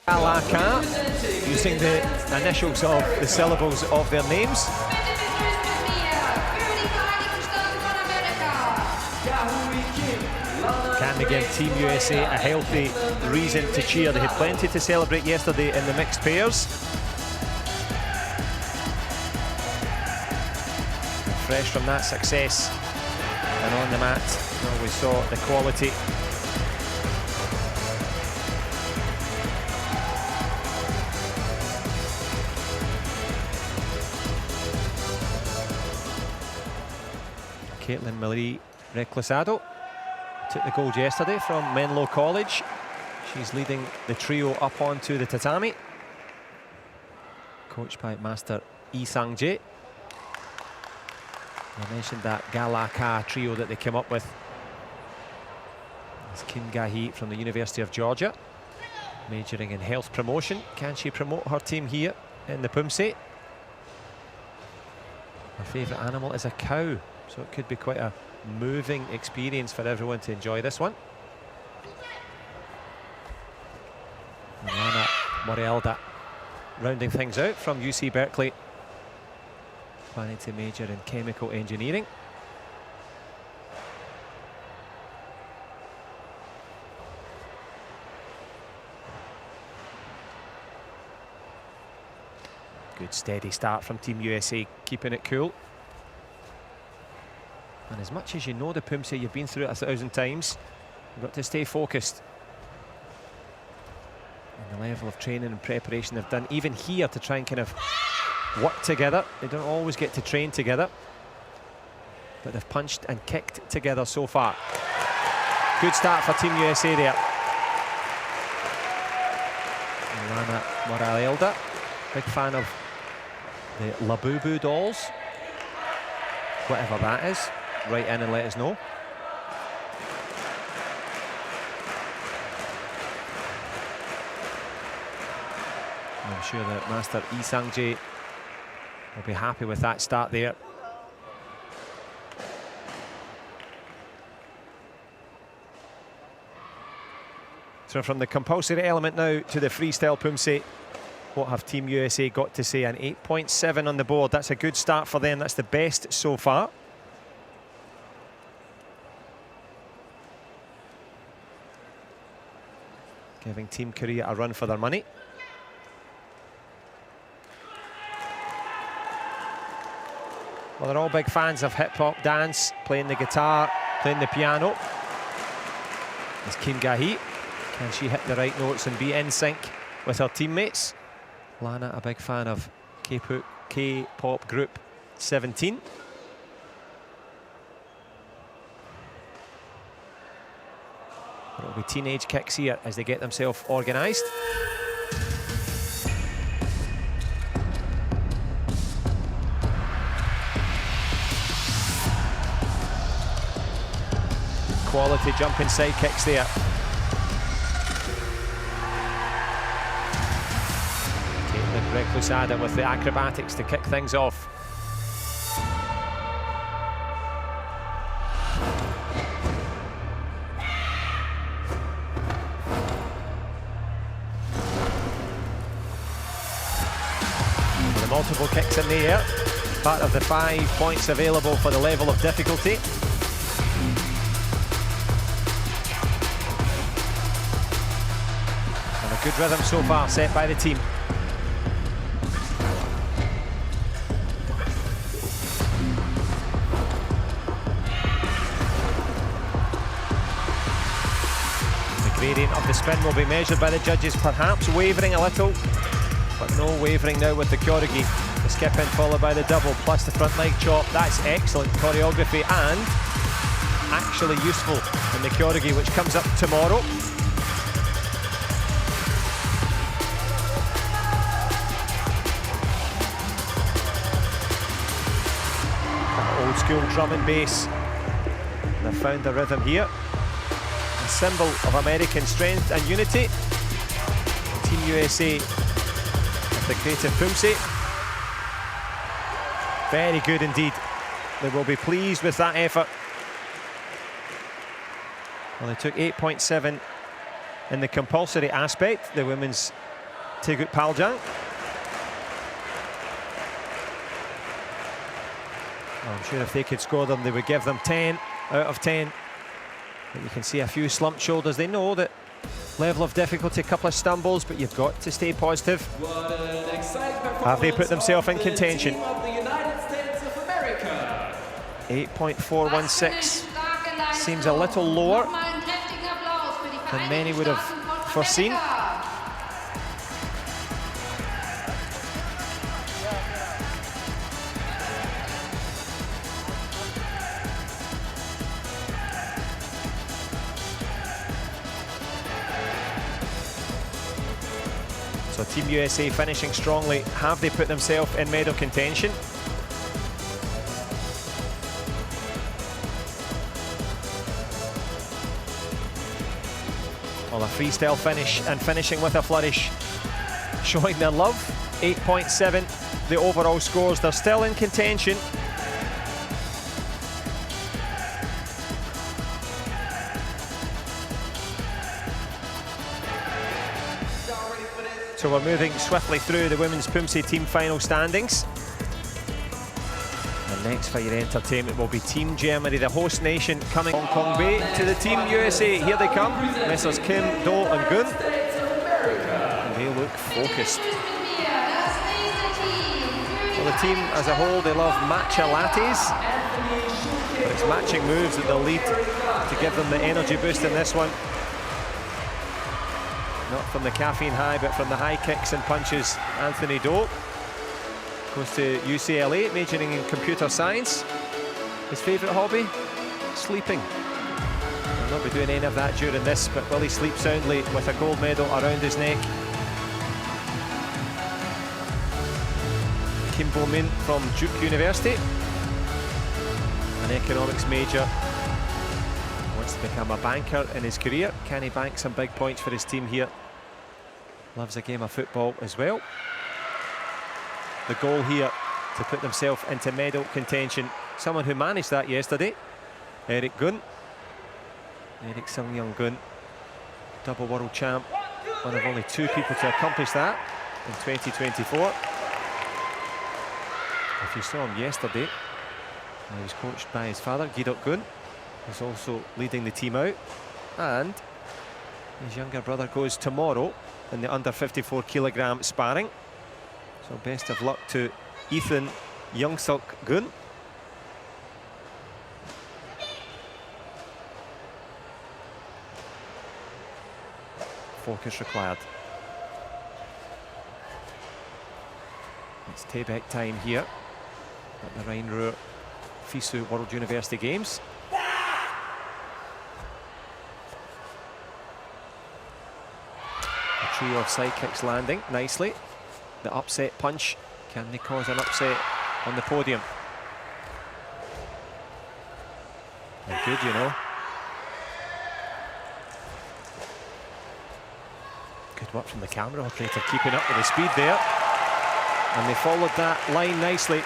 Galaka, using the initials of the syllables of their names. Can they give Team USA a healthy reason to cheer? They had plenty to celebrate yesterday in the mixed pairs. Fresh from that success, and on the mat, well, we saw the quality. Caitlin Marie Reclusado took the gold yesterday from Menlo College. She's leading the trio up onto the tatami, coached by Master Lee Sang-jae. I mentioned that Galaka trio that they came up with. It's Kim Ga-hee from the University of Georgia, majoring in health promotion. Can she promote her team here in the Pumse? Her favourite animal is a cow, so it could be quite a moving experience for everyone to enjoy this one. And Lana Morielda rounding things out from UC Berkeley, planning to major in chemical engineering. Good steady start from Team USA, keeping it cool. And as much as you know the Pumse, you've been through it 1,000 times, you've got to stay focused. And the level of training and preparation they've done, even here, to try and kind of work together. They don't always get to train together, but they've punched and kicked together so far. Good start for Team USA there. Lana Morielda, big fan of the Labubu dolls. Whatever that is, write in and let us know. I'm sure that Master Lee Sang-jae will be happy with that start there. So from the compulsory element now to the freestyle Pumse, what have Team USA got to say? An 8.7 on the board. That's a good start for them. That's the best so far. Giving Team Korea a run for their money. Well, they're all big fans of hip-hop dance, playing the guitar, playing the piano. It's Kim Ga-hee. Can she hit the right notes and be in sync with her teammates? Lana, a big fan of K-pop group 17. It'll be teenage kicks here as they get themselves organised. Quality jumping side kicks there. Reclusada with the acrobatics to kick things off. The multiple kicks in the air, part of the 5 points available for the level of difficulty. And a good rhythm so far set by the team. Variant of the spin will be measured by the judges, perhaps wavering a little, but no wavering now with the kyorugi. The skip in followed by the double, plus the front leg chop. That's excellent choreography and actually useful in the kyorugi, which comes up tomorrow. That old school drum and bass. They've found the rhythm here. A symbol of American strength and unity. Team USA with the creative Pumse. Very good indeed. They will be pleased with that effort. Well, they took 8.7 in the compulsory aspect. The women's Tegut Paljang. I'm sure if they could score them, they would give them 10 out of 10. But you can see a few slumped shoulders. They know that level of difficulty, a couple of stumbles, but you've got to stay positive. Have they put themselves in contention? 8.416 seems a little lower than many would have foreseen. So Team USA finishing strongly. Have they put themselves in medal contention? Well, a freestyle finish and finishing with a flourish, showing their love. 8.7 the overall scores. They're still in contention. So we're moving swiftly through the women's Pumse team final standings. And next for your entertainment will be Team Germany, the host nation, coming Hong Kong Bay to the Team USA. Here they come, Messrs Kim, Do and Gun. And they look focused. Well, the team as a whole, they love matcha lattes. But it's matching moves that they'll lead to give them the energy boost in this one. Not from the caffeine high, but from the high kicks and punches. Anthony Do goes to UCLA, majoring in computer science. His favourite hobby? Sleeping. He'll not be doing any of that during this, but will he sleep soundly with a gold medal around his neck? Kim Bo-min from Duke University, an economics major. Wants to become a banker in his career. Can he bank some big points for his team here? Loves a game of football as well. The goal here to put themselves into medal contention. Someone who managed that yesterday, Eric Gunn. Eric Sung-Young Gunn, double world champ. One of only 2 people to accomplish that in 2024. If you saw him yesterday, he was coached by his father, Gidok Gunn, who's also leading the team out. And his younger brother goes tomorrow in the under 54 kilogram sparring. So best of luck to Ethan Youngsuk Gun. Focus required. It's Taebaek time here at the Rhine-Ruhr FISU World University Games. A trio of side kicks landing nicely. The upset punch, can they cause an upset on the podium? They're good, you know. Good work from the camera operator, keeping up with the speed there. And they followed that line nicely.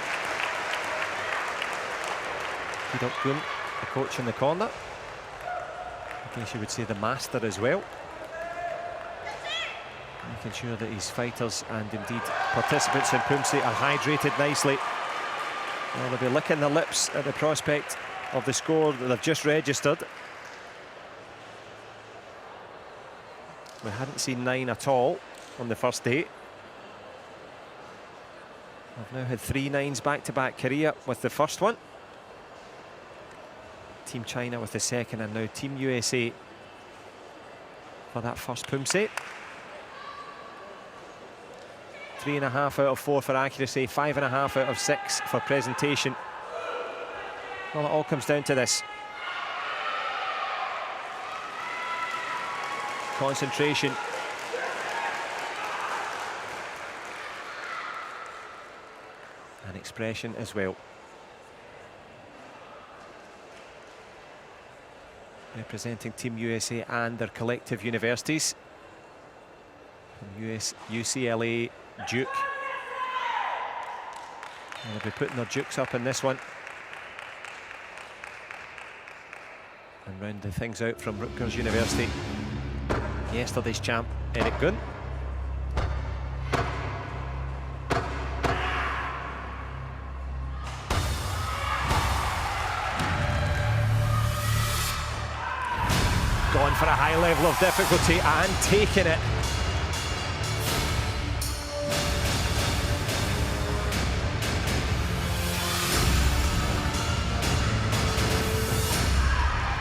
Gidok Gun, the coach in the corner. I guess you would say the master as well. Making sure that his fighters and indeed participants in Pumse are hydrated nicely. Well, they'll be licking their lips at the prospect of the score that they've just registered. We hadn't seen 9 at all on the first day. I've now had 3 9s back-to-back, Korea with the first one, Team China with the second, and now Team USA for that first Pumse. 3.5 out of 4 for accuracy, 5.5 out of 6 for presentation. Well, it all comes down to this. Concentration. And expression as well. Representing Team USA and their collective universities. From UCLA, Duke. And they'll be putting their Dukes up in this one. And rounding things out from Rutgers University, yesterday's champ, Eric Gunn. for a high level of difficulty and taking it.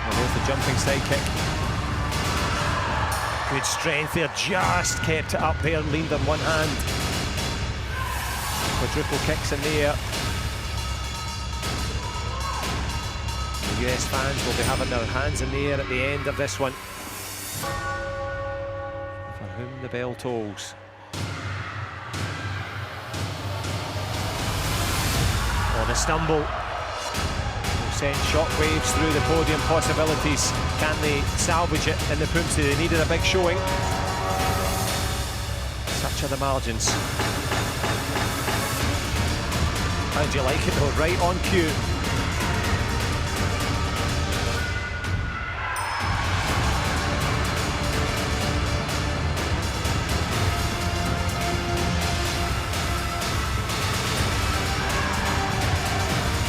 Well, there's the jumping side kick. Good strength there, just kept it up there, leaned on one hand. Quadruple kicks in the air. The US fans will be having their hands in the air at the end of this one. For whom the bell tolls. Oh, the stumble will send shockwaves through the podium possibilities. Can they salvage it in the Pumpsie? They needed a big showing. Such are the margins. How do you like it though? Right on cue.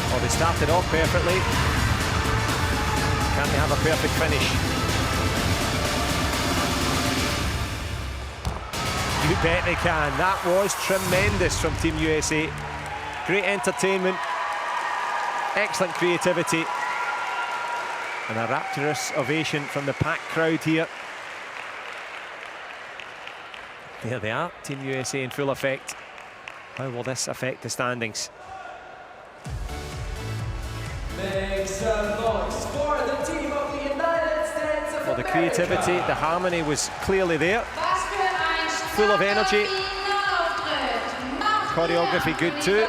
Well, they started off perfectly. Can they have a perfect finish? You bet they can. That was tremendous from Team USA. Great entertainment, excellent creativity, and a rapturous ovation from the packed crowd here. There they are, Team USA in full effect. How will this affect the standings? Make some noise for the team of the United States of America. Well, the creativity, the harmony was clearly there. Full of energy. Choreography good too.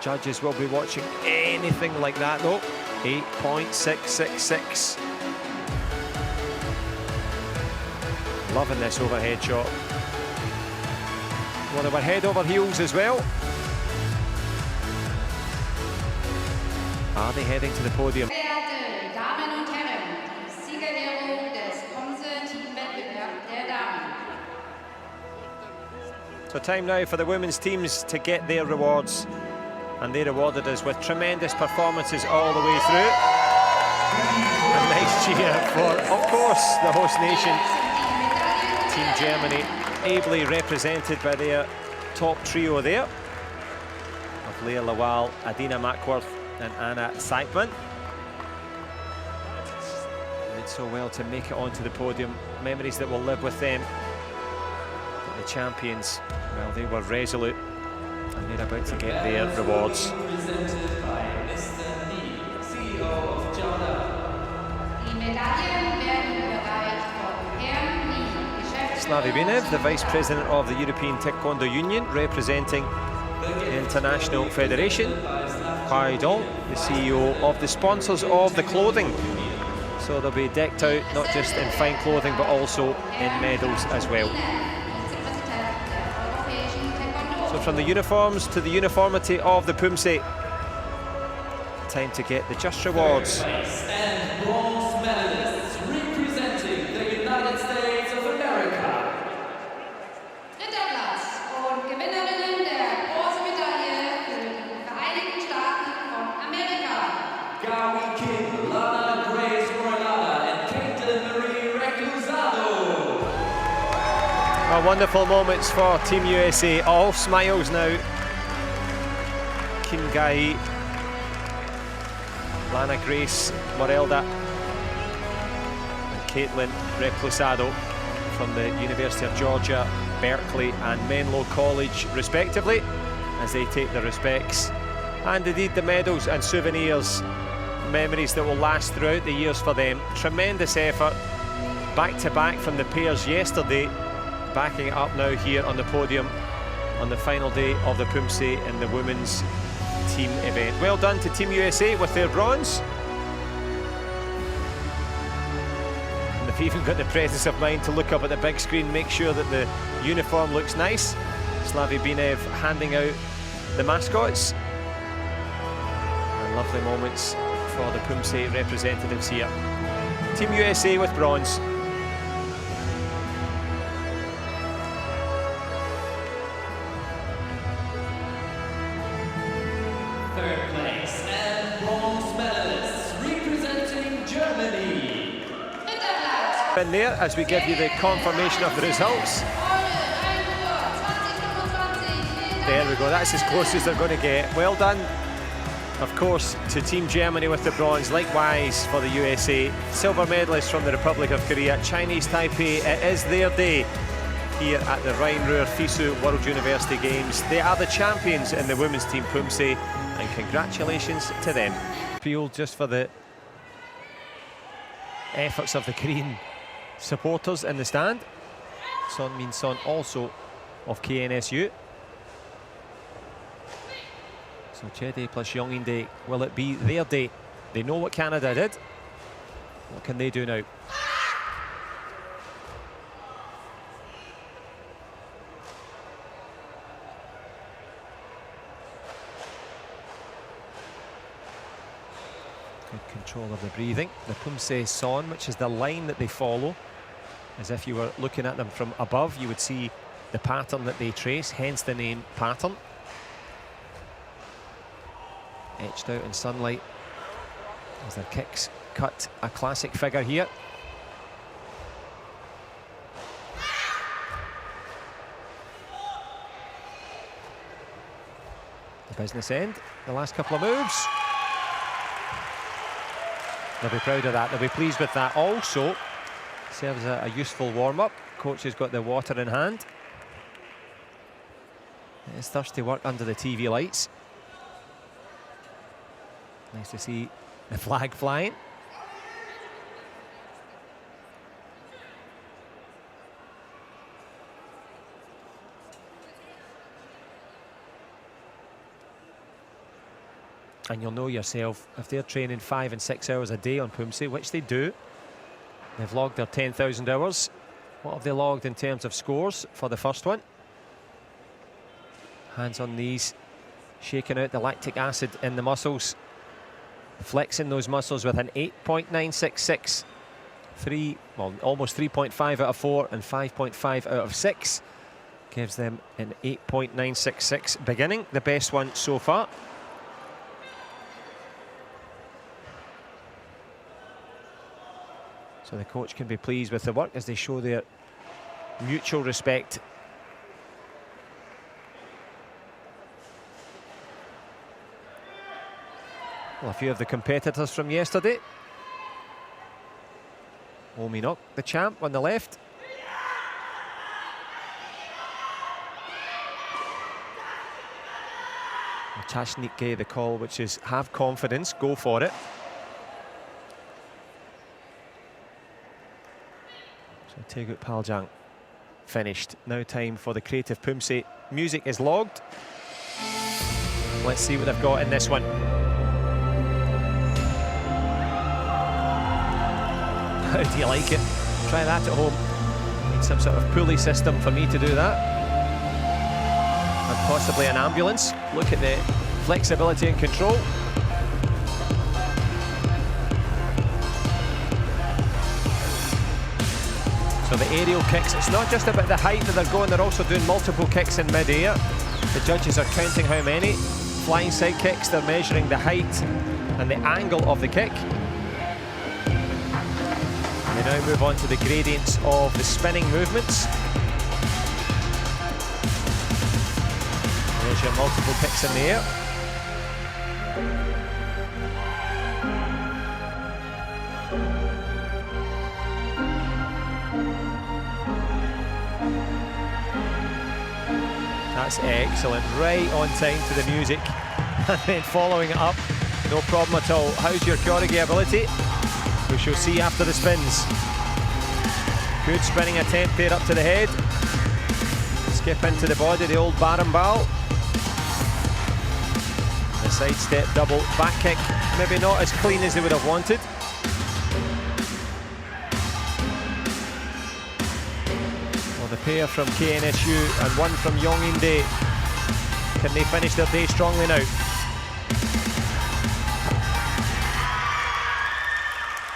Judges will be watching anything like that though. 8.666. Loving this overhead shot. Well, they were head over heels as well. Are they heading to the podium? So time now for the women's teams to get their rewards. And they rewarded us with tremendous performances all the way through. A nice cheer for, of course, the host nation, Team Germany, ably represented by their top trio there, of Leah Lawal, Adina Mackworth and Anna Seidman. Did so well to make it onto the podium. Memories that will live with them. But the champions, well, they were resolute. And they're about to get their rewards. Presented by Mr. Lee, CEO of Jada. Slavi Binev, the Vice President of the European Taekwondo Union, representing the International Federation. Kai Dong, the CEO of the sponsors of the clothing. So they'll be decked out not just in fine clothing but also in medals as well. So from the uniforms to the uniformity of the Pumpsie, time to get the just rewards. And bronze medalists representing the United States of America. Dritter Platz und Gewinnerinnen der Bronzemedaille für die Vereinigten Staaten von Amerika. Gawi Kim, Lana Grace Moranada, and Caitlin Marie Reclusado. Well, wonderful moments for Team USA, all smiles now. Kim Gai, Lana Grace Morelda and Caitlin Reclusado from the University of Georgia, Berkeley and Menlo College respectively, as they take their respects. And indeed the medals and souvenirs, memories that will last throughout the years for them. Tremendous effort, back to back from the pairs yesterday, backing it up now here on the podium on the final day of the Pumpsie in the women's team event. Well done to Team USA with their bronze. And they've even got the presence of mind to look up at the big screen, make sure that the uniform looks nice. Slavi Binev handing out the mascots. And lovely moments for the Pumpsie representatives here. Team USA with bronze. Third place and bronze medalists representing in there as we give you the confirmation of the results. There we go, that's as close as they're going to get. Well done, of course, to Team Germany with the bronze. Likewise for the USA. Silver medalists from the Republic of Korea. Chinese Taipei, it is their day here at the Rhine-Ruhr FISU World University Games. They are the champions in the women's team Pumse, and congratulations to them. Appeal just for the efforts of the Korean supporters in the stand. Son Min-son also of KNSU. So Chede plus Yongin-dae, will it be their day? They know what Canada did. What can they do now? Good control of the breathing. The Pumse Son, which is the line that they follow. As if you were looking at them from above, you would see the pattern that they trace, hence the name pattern. Etched out in sunlight as their kicks cut a classic figure here. The business end, the last couple of moves. They'll be proud of that, they'll be pleased with that. Also serves a useful warm-up. Coach has got the water in hand. It's thirsty work under the TV lights. Nice to see the flag flying. And you'll know yourself, if they're training 5 and 6 hours a day on Pumse, which they do, they've logged their 10,000 hours. What have they logged in terms of scores for the first one? Hands on knees, shaking out the lactic acid in the muscles. Flexing those muscles with an 8.966. Almost 3.5 out of 4 and 5.5 out of 6. Gives them an 8.966 beginning, the best one so far. So the coach can be pleased with the work as they show their mutual respect. Well, a few of the competitors from yesterday. Oh Minok, the champ on the left. Chashnike, the call, which is have confidence, go for it. So Taegut Paljang finished. Now time for the creative Pumse. Music is logged. Let's see what they've got in this one. How do you like it? Try that at home. Need some sort of pulley system for me to do that. And possibly an ambulance. Look at the flexibility and control. So the aerial kicks, it's not just about the height that they're going, they're also doing multiple kicks in mid-air. The judges are counting how many. Flying side kicks, they're measuring the height and the angle of the kick. We now move on to the gradients of the spinning movements. There's your multiple kicks in the air. That's excellent, right on time to the music. And then following it up, no problem at all. How's your choreography ability? We shall see after the spins. Good spinning attempt there up to the head. Skip into the body, the old Barambal. The side step double back kick, maybe not as clean as they would have wanted. Well, the pair from KNSU and one from Yongin-dae. Can they finish their day strongly now?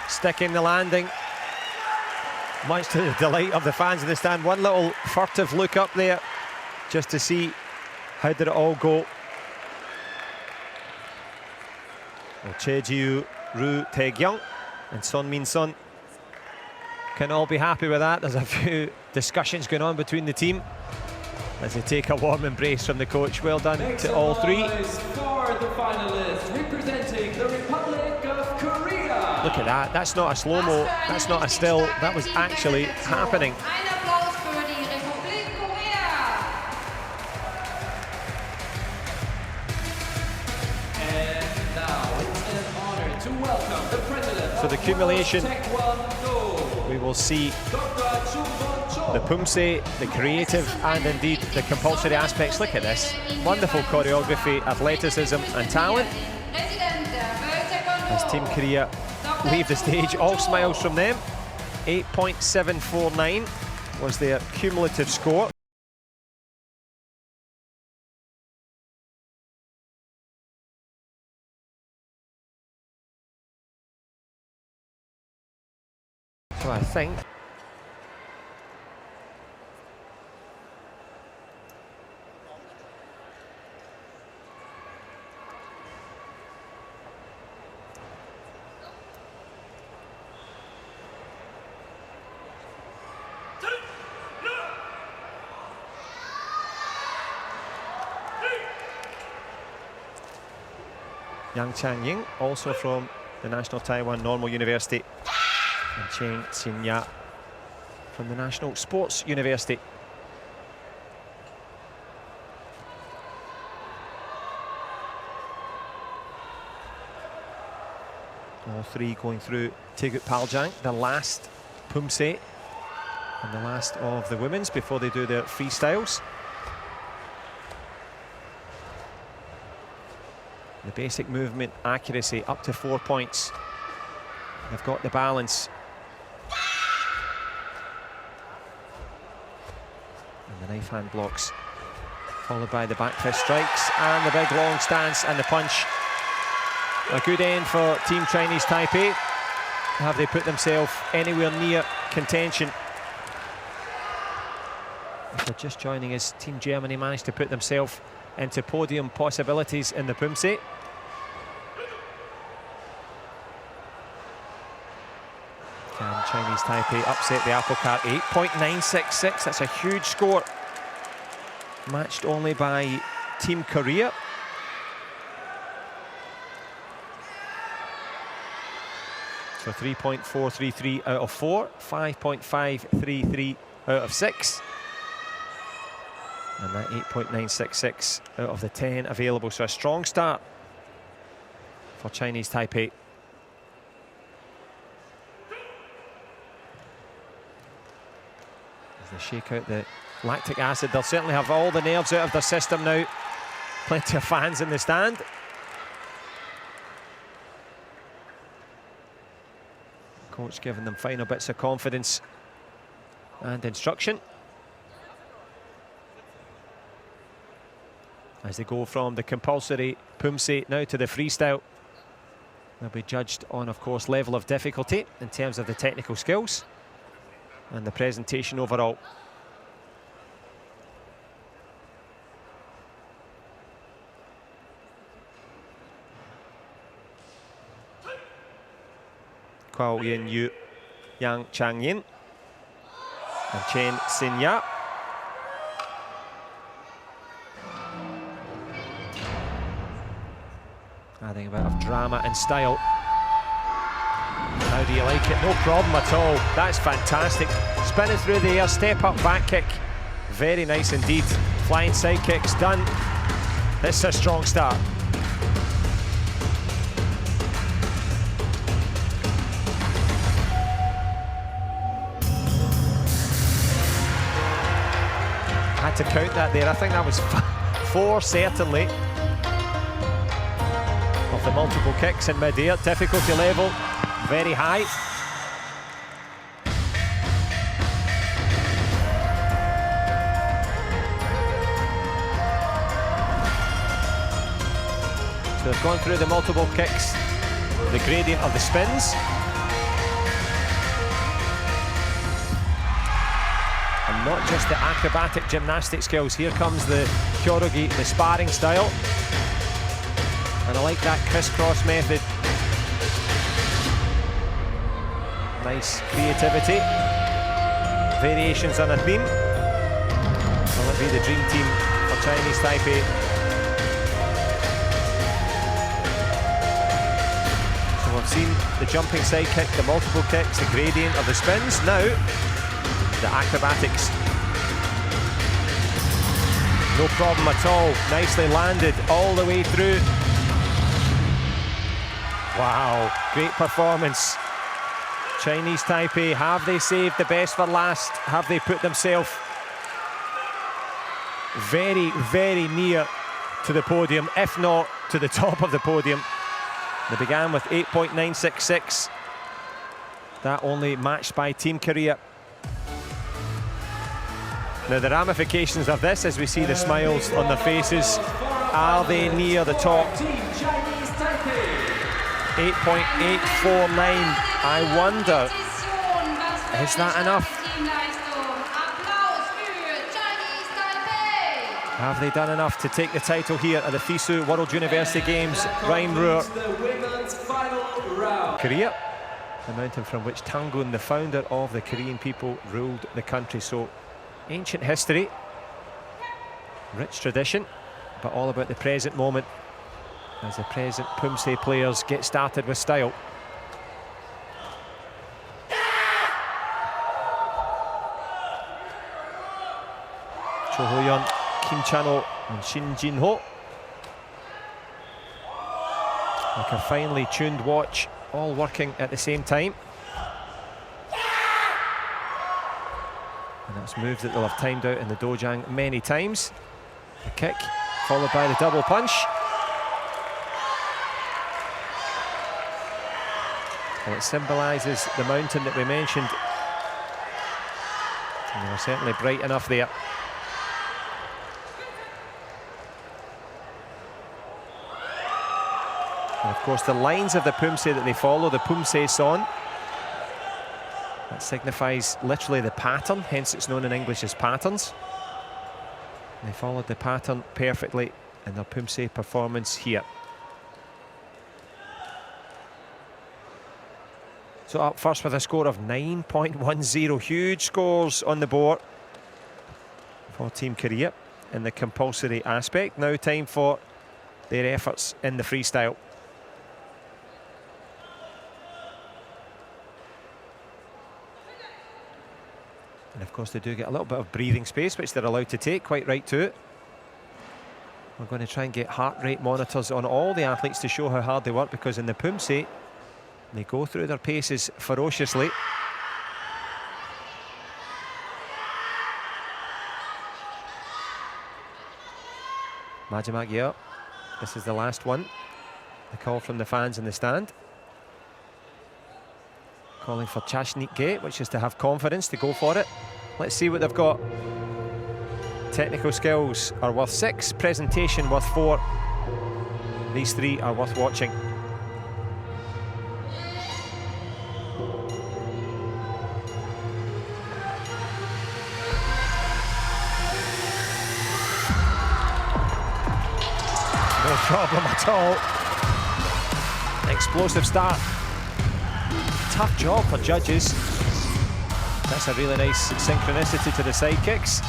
Sticking the landing, much to the delight of the fans in the stand. One little furtive look up there just to see how did it all go. Well, Chejiu Ru Taegyong and Son Min-son can all be happy with that. There's a few discussions going on between the team as they take a warm embrace from the coach. Well done to all three. For the finalists representing the Republic of Korea. Look at that. That's not a slow-mo. That's not a still. That was actually happening. Ein Applaus für die Republik Korea. And now it's an honor to welcome the president So the accumulation, of Taekwondo, we will see Dr. the Pumse, the creative and indeed the compulsory aspects. Look at this. Wonderful choreography, athleticism and talent. As Team Korea leave the stage, all smiles from them. 8.749 was their cumulative score. So I think Yang Chang-ying, also from the National Taiwan Normal University, and Cheng Xin-ya from the National Sports University. All three going through Tegut Paljang, the last Pumse and the last of the women's before they do their freestyles. The basic movement accuracy up to 4 points. They've got the balance. And the knife hand blocks, followed by the back fist strikes and the big long stance and the punch. A good end for Team Chinese Taipei. Have they put themselves anywhere near contention? If they're just joining us, Team Germany managed to put themselves into podium possibilities in the Pumse. Can Chinese Taipei upset the apple cart? 8.966, that's a huge score. Matched only by Team Korea. So 3.433 out of 4, 5.533 out of 6. And that 8.966 out of the 10 available. So a strong start for Chinese Taipei. As they shake out the lactic acid, they'll certainly have all the nerves out of their system now. Plenty of fans in the stand. Coach giving them final bits of confidence and instruction as they go from the compulsory Pumse now to the freestyle. They'll be judged on, of course, level of difficulty in terms of the technical skills and the presentation overall. Kwao Yin-yu, Yang Chang-yin and Chen Xin-ya. Adding a bit of drama and style. How do you like it? No problem at all. That's fantastic. Spinning through the air, step up back kick. Very nice indeed. Flying side kicks done. This is a strong start. Had to count that there. I think that was 4 certainly. Of the multiple kicks in mid-air. Difficulty level very high. So they've gone through the multiple kicks, the gradient of the spins. And not just the acrobatic gymnastic skills. Here comes the kyorugi, the sparring style. And I like that crisscross method. Nice creativity. variations on a theme. Will it be the dream team for Chinese Taipei? So we've seen the jumping side kick, the multiple kicks, the gradient of the spins. Now, the acrobatics. No problem at all. Nicely landed all the way through. Wow, great performance. Chinese Taipei, have they saved the best for last? Have they put themselves very, very near to the podium, if not to the top of the podium? They began with 8.966. That only matched by Team Korea. Now the ramifications of this, as we see the smiles on their faces, are they near the top? 8.849. I wonder, is that enough? Have they done enough to take the title here at the FISU World University Games, Rhine-Ruhr? Korea, the mountain from which Tangun, the founder of the Korean people, ruled the country. So ancient history, rich tradition, but all about the present moment as the present Pumse players get started with style. Cho Ho-yeon, Kim Chan-ho and Shin Jin-ho. Like a finely tuned watch, all working at the same time. And that's moves that they'll have timed out in the dojang many times. The kick, followed by the double punch. Well, it symbolises the mountain that we mentioned. And they were certainly bright enough there. And of course the lines of the Pumse that they follow, the Pumse Son, that signifies literally the pattern, hence it's known in English as patterns. And they followed the pattern perfectly in their Pumse performance here. So up first with a score of 9.10, huge scores on the board for Team Korea in the compulsory aspect. Now time for their efforts in the freestyle. And of course they do get a little bit of breathing space, which they're allowed to take, quite right to it. We're going to try and get heart rate monitors on all the athletes to show how hard they work, because in the Pumse, they go through their paces ferociously. Majimak, this is the last one. The call from the fans in the stand. Calling for Chashnik, which is to have confidence, to go for it. Let's see what they've got. Technical skills are worth 6, presentation worth 4. These 3 are worth watching. No problem at all. Explosive start. Tough job for judges. That's a really nice synchronicity to the side kicks.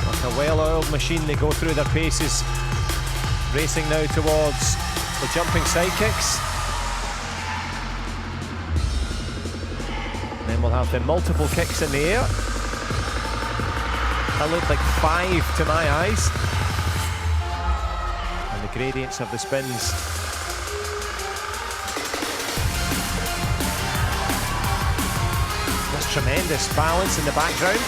Like a well-oiled machine, they go through their paces. Racing now towards the jumping side kicks. Then we'll have the multiple kicks in the air. That looked like 5 to my eyes. And the gradients of the spins. That's tremendous balance in the background.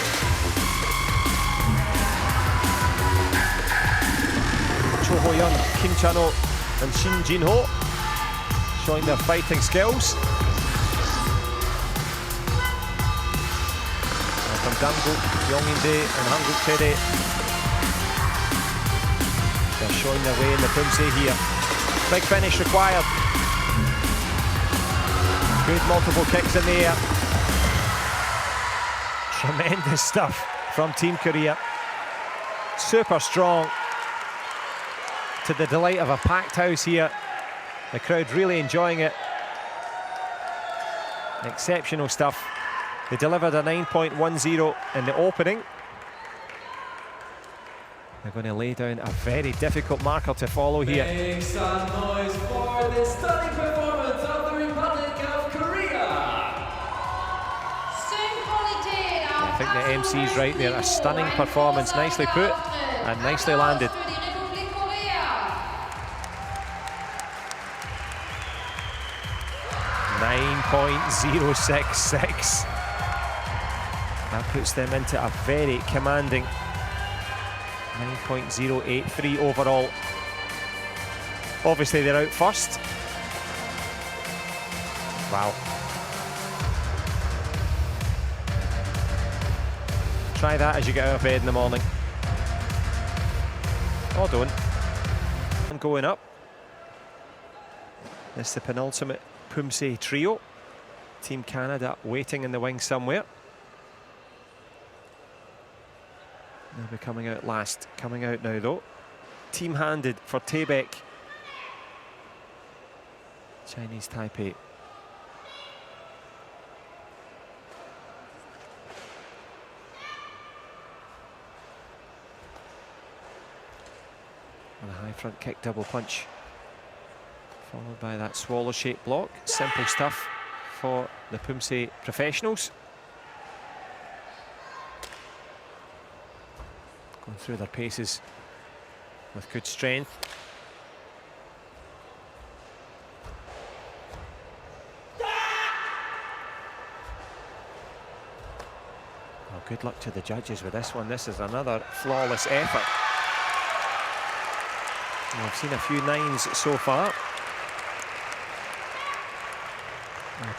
Cho Ho-yeon, Kim Chan-ho and Shin Jin-ho showing their fighting skills. From Dangguk, Yongin-dae and Hanguk-tae, they're showing their way in the Pumse here. Big finish required. Good multiple kicks in the air. Tremendous stuff from Team Korea. Super strong, to the delight of a packed house here The crowd really enjoying it. Exceptional stuff. They delivered a 9.10 in the opening. They're going to lay down a very difficult marker to follow here. Make some noise for the stunning performance of the Republic of Korea. I think the MC's right there. A stunning performance, nicely put and nicely landed. 9.066. That puts them into a very commanding 9.083 overall. Obviously they're out first. Wow. Try that as you get out of bed in the morning. Or don't. And going up. This is the penultimate Pumse trio. Team Canada waiting in the wings somewhere. They'll be coming out last. Coming out now though. Team-handed for Taebaek. Chinese Taipei. And a high front kick double punch. Followed by that swallow-shaped block. Simple stuff for the Pumse professionals. Going through their paces with good strength. Well, good luck to the judges with this one. This is another flawless effort. We've seen a few 9s so far.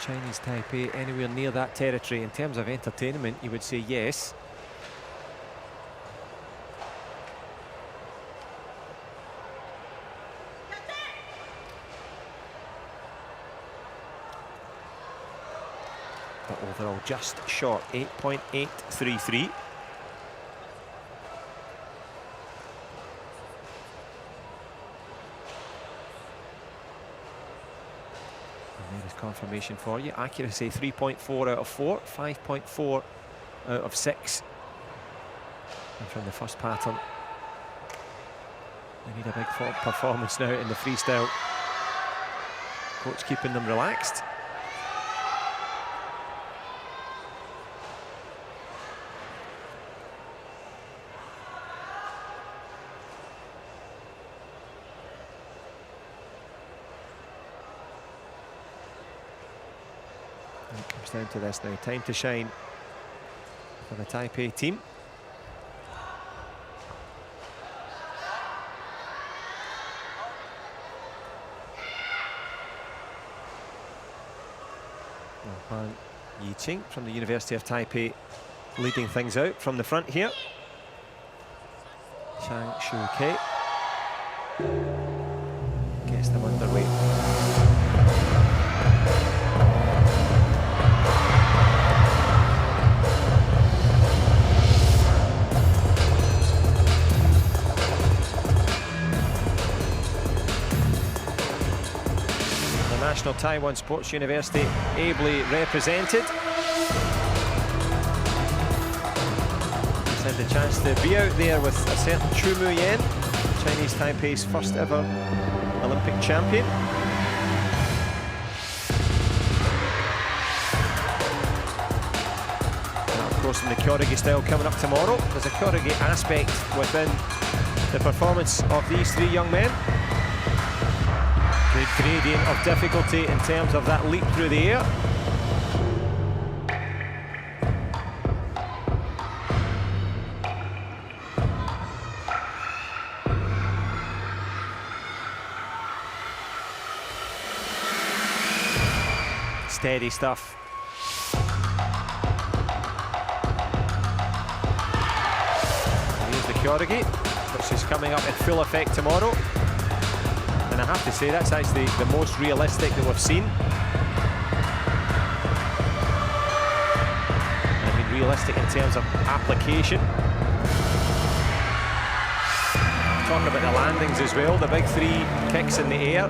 Chinese Taipei anywhere near that territory in terms of entertainment, you would say yes. But overall just short, 8.833. Confirmation for you. Accuracy 3.4 out of 4, 5.4 out of 6. And from the first pattern, they need a big performance now in the freestyle. Coach keeping them relaxed. It comes down to this now. Time to shine for the Taipei team. Han Yiqing from the University of Taipei leading things out from the front here. Chang Shu-Kei gets them underway. National Taiwan Sports University ably represented. Just had the chance to be out there with a certain Chu Mu-yen, Chinese Taipei's first ever Olympic champion. And of course in the Kyoryugi style coming up tomorrow, there's a Kyoryugi aspect within the performance of these three young men. Good gradient of difficulty in terms of that leap through the air. Steady stuff. Here's the Kyoryugi, which is coming up in full effect tomorrow. And I have to say, that's actually the most realistic that we've seen. I mean, realistic in terms of application. Talking about the landings as well, the big three kicks in the air.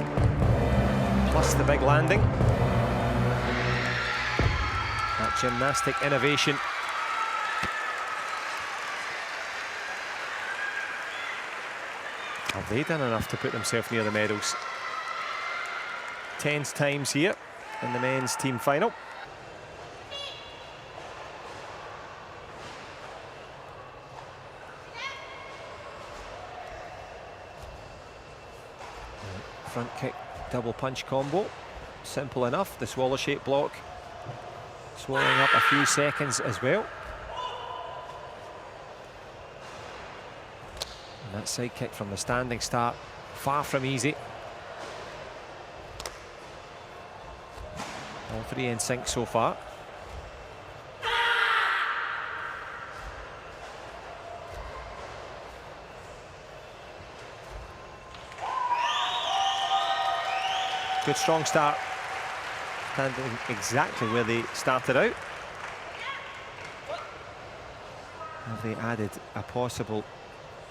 plus the big landing. That gymnastic innovation. Have they done enough to put themselves near the medals? 10 times here in the men's team final. Front kick, double punch combo. Simple enough. The swallow shape block swallowing up a few seconds as well. And that side kick from the standing start, far from easy. All three in sync so far. Good strong start, standing exactly where they started out. Have they added a possible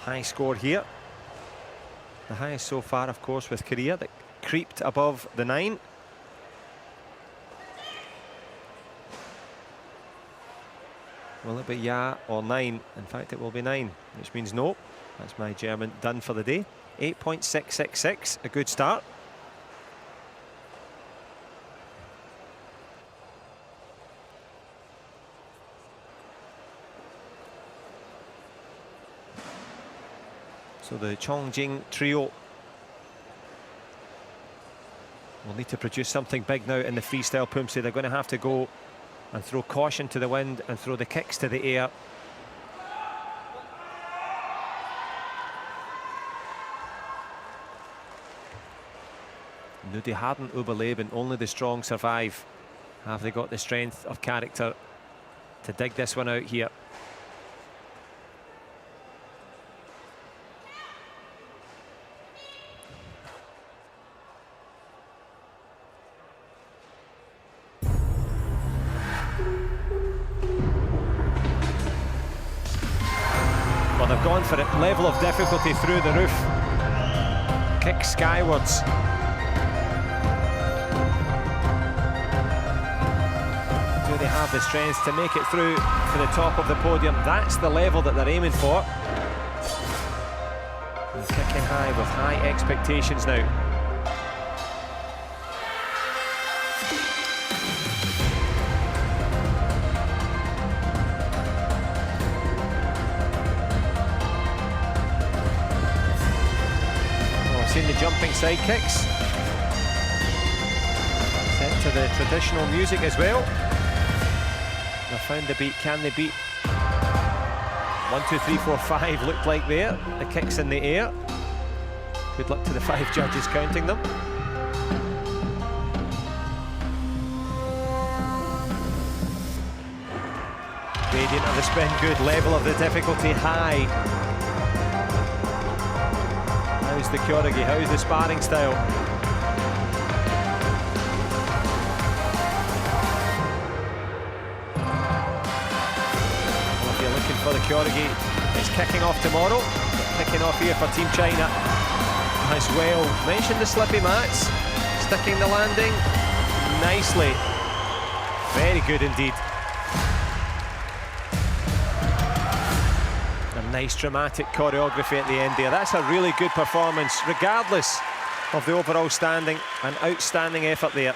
high score here? The highest so far, of course, with Korea, that creeped above the 9. Will it be yeah or 9? In fact, it will be 9, which means no. That's my German done for the day. 8.666, a good start. So the Chongjing trio will need to produce something big now in the freestyle Poomsae. They're going to have to go and throw caution to the wind and throw the kicks to the air. Nur die Harten überleben, only the strong survive. Have they got the strength of character to dig this one out here? Well, they've gone for it. Level of difficulty through the roof. Kick skywards. Do they have the strength to make it through to the top of the podium? That's the level that they're aiming for. And kicking high with high expectations now. Seen the jumping side kicks. Set to the traditional music as well. They found the beat. Can they beat? 1, 2, 3, 4, 5 looked like there. The kicks in the air. Good luck to the 5 judges counting them. Gradient of the spin good. Level of the difficulty high. How's the kyorugi? How's the sparring style? Well, if you're looking for the kyorugi, it's kicking off tomorrow. Kicking off here for Team China as well. Mentioned the slippy mats. Sticking the landing nicely. Very good indeed. Nice dramatic choreography at the end there. That's a really good performance, regardless of the overall standing. An outstanding effort there.